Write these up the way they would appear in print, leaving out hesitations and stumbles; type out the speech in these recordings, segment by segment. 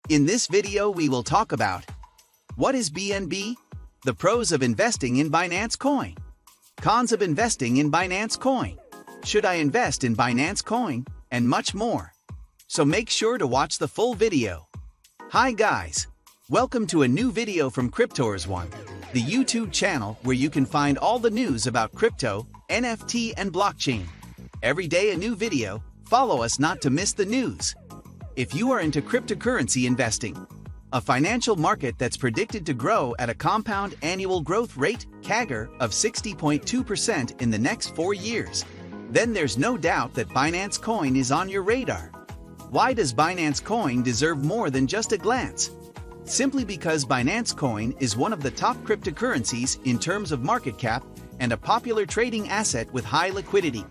In this video we will talk about what is BNB, the pros of investing in Binance Coin, cons of investing in Binance Coin, should I invest in Binance Coin, and much more. So make sure to watch the full video. Hi guys, welcome to a new video from Cryptoers1, the YouTube channel where you can find all the news about crypto, NFT and blockchain. Every day a new video, follow us not to miss the news. If you are into cryptocurrency investing, a financial market that's predicted to grow at a compound annual growth rate (CAGR) of 60.2% in the next 4 years, then there's no doubt that Binance Coin is on your radar. Why does Binance Coin deserve more than just a glance? Simply because Binance Coin is one of the top cryptocurrencies in terms of market cap and a popular trading asset with high liquidity.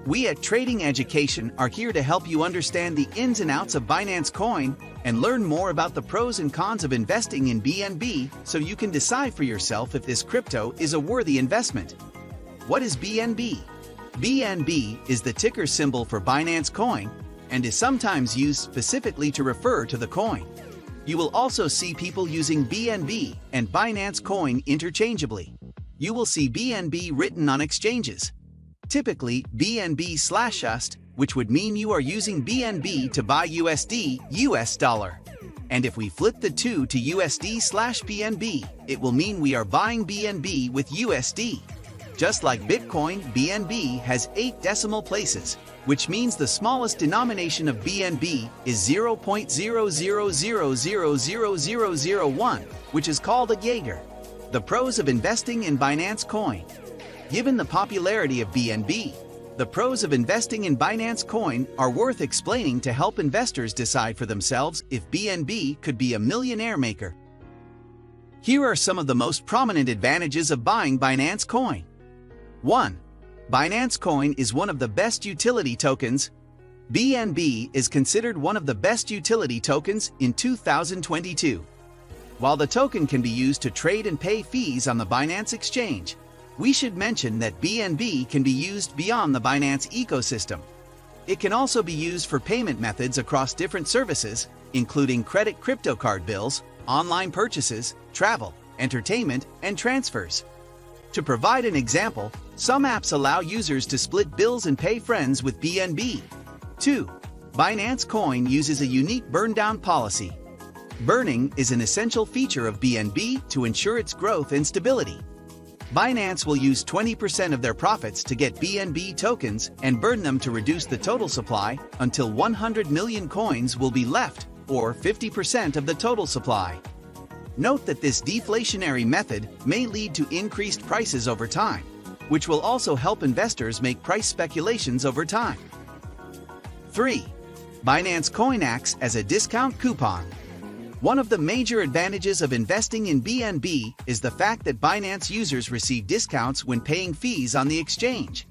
We at Trading Education are here to help you understand the ins and outs of Binance Coin and learn more about the pros and cons of investing in BNB so you can decide for yourself if this crypto is a worthy investment. What is BNB? BNB is the ticker symbol for Binance Coin and is sometimes used specifically to refer to the coin. You will also see people using BNB and Binance Coin interchangeably. You will see BNB written on exchanges. Typically, BNB/USD, which would mean you are using BNB to buy USD, US dollar. And if we flip the two to USD/BNB, it will mean we are buying BNB with USD. Just like Bitcoin, BNB has 8 decimal places, which means the smallest denomination of BNB is 0.00000001, which is called a Jaeger. The pros of investing in Binance Coin. Given the popularity of BNB, the pros of investing in Binance Coin are worth explaining to help investors decide for themselves if BNB could be a millionaire maker. Here are some of the most prominent advantages of buying Binance Coin. 1. Binance Coin is one of the best utility tokens. BNB is considered one of the best utility tokens in 2022. While the token can be used to trade and pay fees on the Binance exchange, we should mention that BNB can be used beyond the Binance ecosystem. It can also be used for payment methods across different services, including credit crypto card bills, online purchases, travel, entertainment, and transfers. To provide an example, some apps allow users to split bills and pay friends with BNB. 2. Binance Coin uses a unique burndown policy. Burning is an essential feature of BNB to ensure its growth and stability. Binance will use 20% of their profits to get BNB tokens and burn them to reduce the total supply until 100 million coins will be left, or 50% of the total supply. Note that this deflationary method may lead to increased prices over time, which will also help investors make price speculations over time. 3. Binance Coin acts as a discount coupon. One of the major advantages of investing in BNB is the fact that Binance users receive discounts when paying fees on the exchange.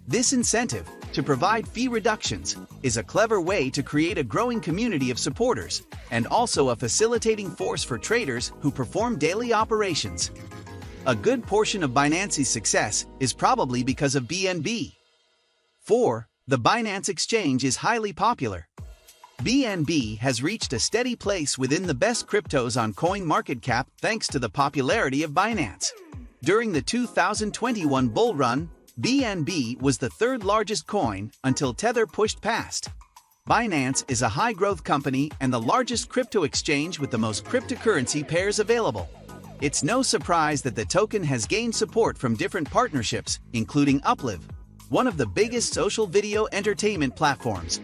This incentive, to provide fee reductions, is a clever way to create a growing community of supporters, and also a facilitating force for traders who perform daily operations. A good portion of Binance's success is probably because of BNB. 4. The Binance exchange is highly popular. BNB has reached a steady place within the best cryptos on CoinMarketCap thanks to the popularity of Binance. During the 2021 bull run, BNB was the third largest coin until Tether pushed past. Binance is a high-growth company and the largest crypto exchange with the most cryptocurrency pairs available. It's no surprise that the token has gained support from different partnerships, including Uplive, one of the biggest social video entertainment platforms.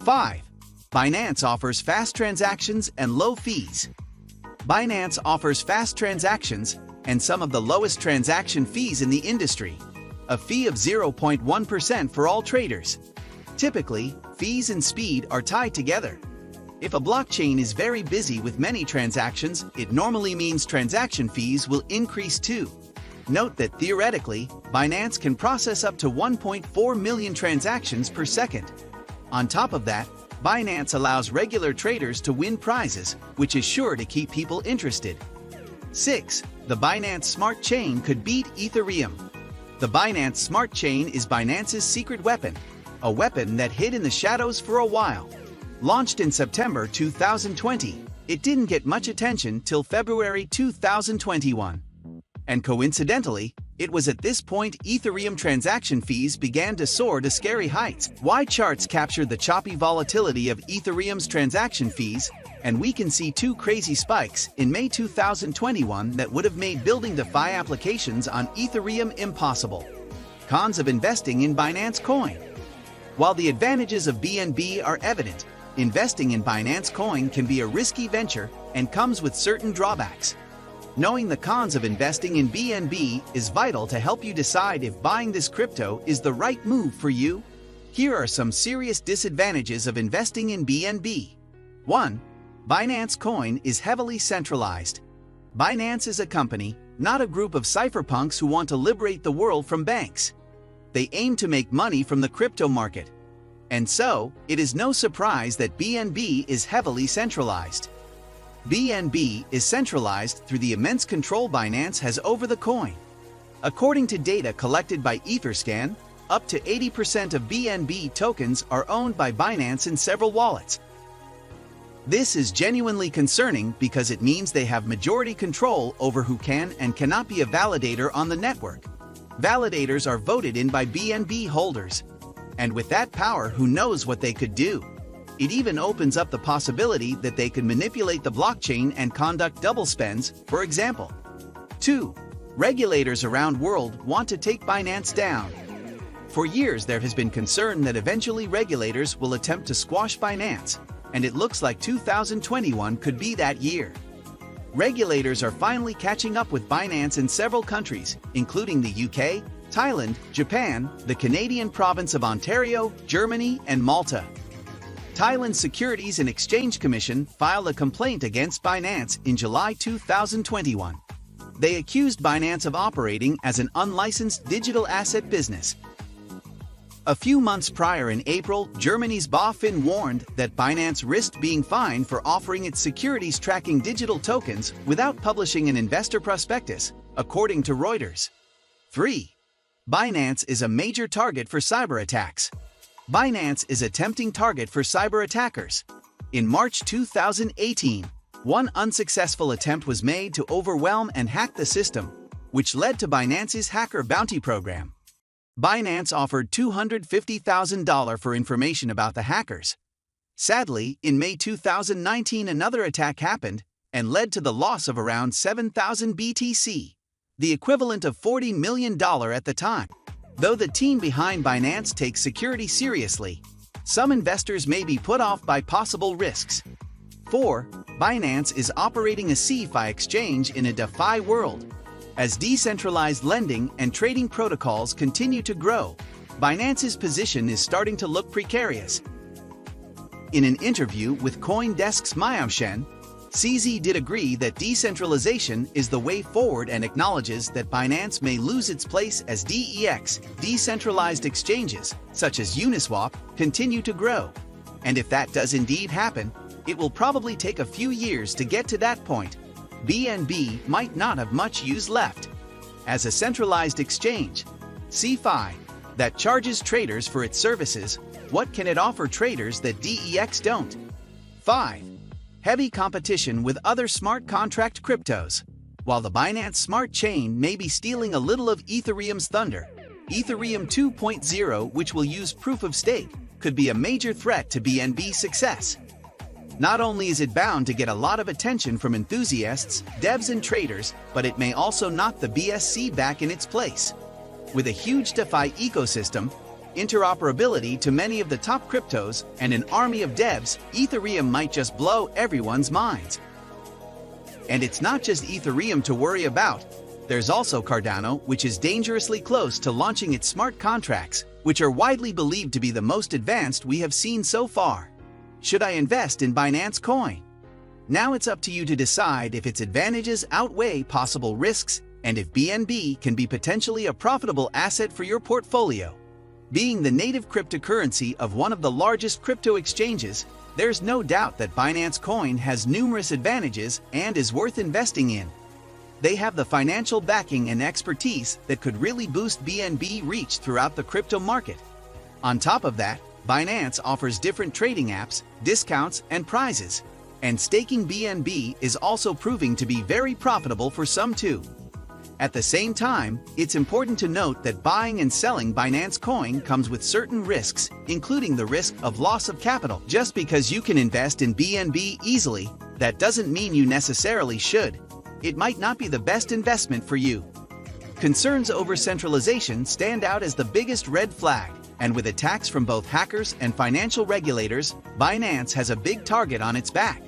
5. Binance offers fast transactions and low fees. Binance offers fast transactions and some of the lowest transaction fees in the industry, a fee of 0.1% for all traders. Typically, fees and speed are tied together. If a blockchain is very busy with many transactions, it normally means transaction fees will increase too. Note that theoretically, Binance can process up to 1.4 million transactions per second. On top of that, Binance allows regular traders to win prizes, which is sure to keep people interested. 6. The Binance Smart Chain could beat Ethereum. The Binance Smart Chain is Binance's secret weapon, a weapon that hid in the shadows for a while. Launched in September 2020, it didn't get much attention till February 2021. And coincidentally, it was at this point Ethereum transaction fees began to soar to scary heights. Y charts captured the choppy volatility of Ethereum's transaction fees, and we can see two crazy spikes in May 2021 that would have made building DeFi applications on Ethereum impossible. Cons of investing in Binance Coin. While the advantages of BNB are evident, investing in Binance Coin can be a risky venture and comes with certain drawbacks. Knowing the cons of investing in BNB is vital to help you decide if buying this crypto is the right move for you. Here are some serious disadvantages of investing in BNB. 1. Binance Coin is heavily centralized. Binance is a company, not a group of cypherpunks who want to liberate the world from banks. They aim to make money from the crypto market. And so, it is no surprise that BNB is heavily centralized. BNB is centralized through the immense control Binance has over the coin. According to data collected by Etherscan, up to 80% of BNB tokens are owned by Binance in several wallets. This is genuinely concerning because it means they have majority control over who can and cannot be a validator on the network. Validators are voted in by BNB holders. And with that power, who knows what they could do? It even opens up the possibility that they could manipulate the blockchain and conduct double spends, for example. 2. Regulators around the world want to take Binance down. For years there has been concern that eventually regulators will attempt to squash Binance, and it looks like 2021 could be that year. Regulators are finally catching up with Binance in several countries, including the UK, Thailand, Japan, the Canadian province of Ontario, Germany, and Malta. Thailand's Securities and Exchange Commission filed a complaint against Binance in July 2021. They accused Binance of operating as an unlicensed digital asset business. A few months prior in April, Germany's BaFin warned that Binance risked being fined for offering its securities tracking digital tokens without publishing an investor prospectus, according to Reuters. 3. Binance is a major target for cyber attacks. Binance is a tempting target for cyber attackers. In March 2018, one unsuccessful attempt was made to overwhelm and hack the system, which led to Binance's hacker bounty program. Binance offered $250,000 for information about the hackers. Sadly, in May 2019 another attack happened and led to the loss of around 7,000 BTC, the equivalent of $40 million at the time. Though the team behind Binance takes security seriously, some investors may be put off by possible risks. 4. Binance is operating a CeFi exchange in a DeFi world. As decentralized lending and trading protocols continue to grow, Binance's position is starting to look precarious. In an interview with CoinDesk's Miao Shen, CZ did agree that decentralization is the way forward and acknowledges that Binance may lose its place as DEX, decentralized exchanges, such as Uniswap, continue to grow. And if that does indeed happen, it will probably take a few years to get to that point. BNB might not have much use left. As a centralized exchange, CeFi, that charges traders for its services, what can it offer traders that DEX don't? 5. Heavy competition with other smart contract cryptos. While the Binance Smart Chain may be stealing a little of Ethereum's thunder, Ethereum 2.0, which will use proof of stake, could be a major threat to BNB's success. Not only is it bound to get a lot of attention from enthusiasts, devs and traders, but it may also knock the BSC back in its place. With a huge DeFi ecosystem, interoperability to many of the top cryptos, and an army of devs, Ethereum might just blow everyone's minds. And it's not just Ethereum to worry about. There's also Cardano, which is dangerously close to launching its smart contracts, which are widely believed to be the most advanced we have seen so far. Should I invest in Binance Coin? Now it's up to you to decide if its advantages outweigh possible risks and if BNB can be potentially a profitable asset for your portfolio. Being the native cryptocurrency of one of the largest crypto exchanges, there's no doubt that Binance Coin has numerous advantages and is worth investing in. They have the financial backing and expertise that could really boost BNB reach throughout the crypto market. On top of that, Binance offers different trading apps, discounts, and prizes. And staking BNB is also proving to be very profitable for some too. At the same time, it's important to note that buying and selling Binance Coin comes with certain risks, including the risk of loss of capital. Just because you can invest in BNB easily, that doesn't mean you necessarily should. It might not be the best investment for you. Concerns over centralization stand out as the biggest red flag, and with attacks from both hackers and financial regulators, Binance has a big target on its back.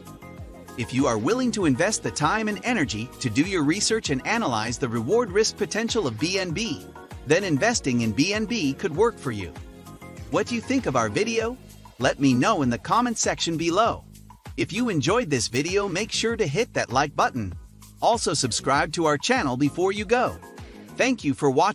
If you are willing to invest the time and energy to do your research and analyze the reward-risk potential of BNB, then investing in BNB could work for you. What do you think of our video? Let me know in the comment section below. If you enjoyed this video, make sure to hit that like button. Also subscribe to our channel before you go. Thank you for watching.